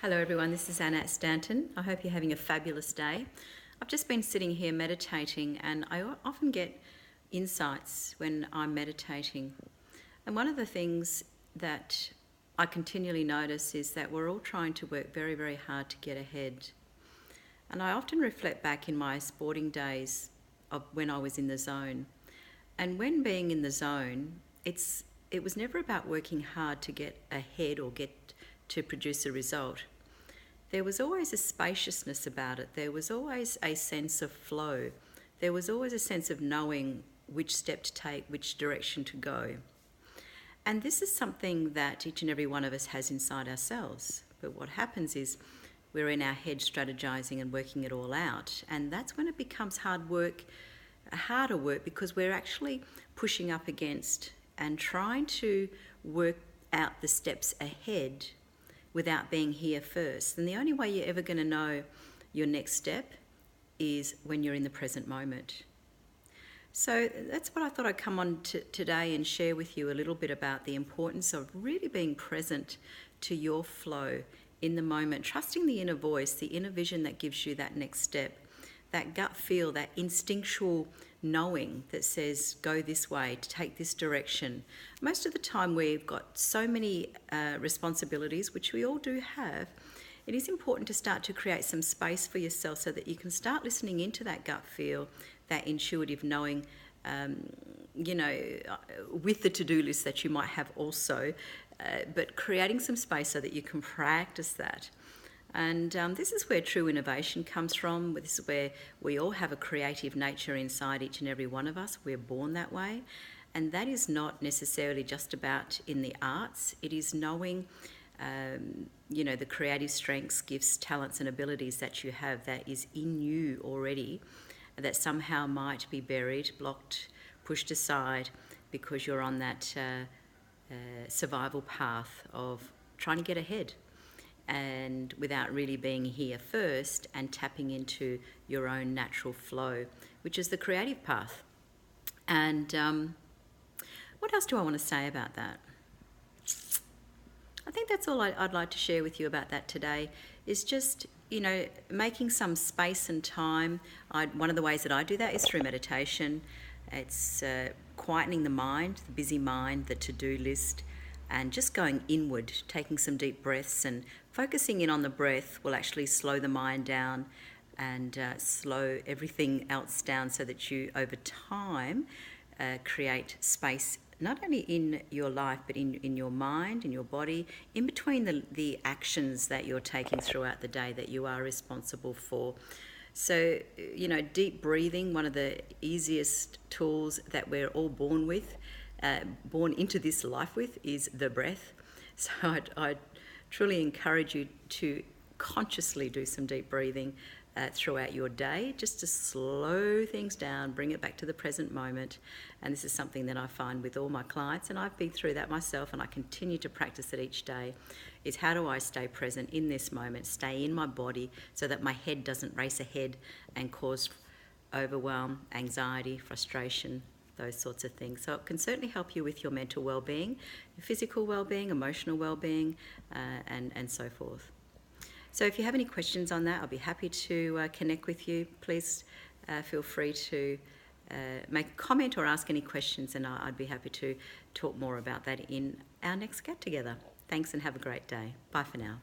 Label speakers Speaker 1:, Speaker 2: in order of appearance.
Speaker 1: Hello everyone, this is Anna at Stanton. I hope you're having a fabulous day. I've just been sitting here meditating and I often get insights when I'm meditating. And one of the things that I continually notice is that we're all trying to work very, very hard to get ahead. And I often reflect back in my sporting days of when I was in the zone. And when being in the zone, it was never about working hard to get ahead or get to produce a result. There was always a spaciousness about it. There was always a sense of flow. There was always a sense of knowing which step to take, which direction to go. And this is something that each and every one of us has inside ourselves. But what happens is we're in our head strategizing and working it all out. And that's when it becomes harder work, because we're actually pushing up against and trying to work out the steps ahead without being here first. And the only way you're ever going to know your next step is when you're in the present moment. So that's what I thought I'd come on today and share with you a little bit about the importance of really being present to your flow in the moment, trusting the inner voice, the inner vision that gives you that next step, that gut feel, that instinctual knowing that says go this way, to take this direction. Most of the time we've got so many responsibilities, which we all do have. It is important to start to create some space for yourself so that you can start listening into that gut feel, that intuitive knowing, with the to-do list that you might have also, but creating some space so that you can practice that. And this is where true innovation comes from. This is where we all have a creative nature inside each and every one of us. We're born that way. And that is not necessarily just about in the arts. It is knowing, the creative strengths, gifts, talents and abilities that you have that is in you already, that somehow might be buried, blocked, pushed aside because you're on that survival path of trying to get ahead, and without really being here first and tapping into your own natural flow, which is the creative path. And what else do I want to say about that? I think that's all I'd like to share with you about that today, is just, making some space and time. One of the ways that I do that is through meditation. It's quietening the mind, the busy mind, the to-do list, and just going inward, taking some deep breaths and focusing in on the breath will actually slow the mind down and slow everything else down, so that you, over time, create space not only in your life but in your mind, in your body, in between the actions that you're taking throughout the day that you are responsible for. So, deep breathing, one of the easiest tools that we're all born with, born into this life with, is the breath. So I'd truly encourage you to consciously do some deep breathing throughout your day, just to slow things down, bring it back to the present moment. And this is something that I find with all my clients, and I've been through that myself and I continue to practice it each day, is how do I stay present in this moment, stay in my body so that my head doesn't race ahead and cause overwhelm, anxiety, frustration, those sorts of things. So it can certainly help you with your mental well-being, physical well-being, emotional well-being, and so forth. So if you have any questions on that, I'll be happy to connect with you. Please feel free to make a comment or ask any questions, and I'd be happy to talk more about that in our next get together. Thanks and have a great day. Bye for now.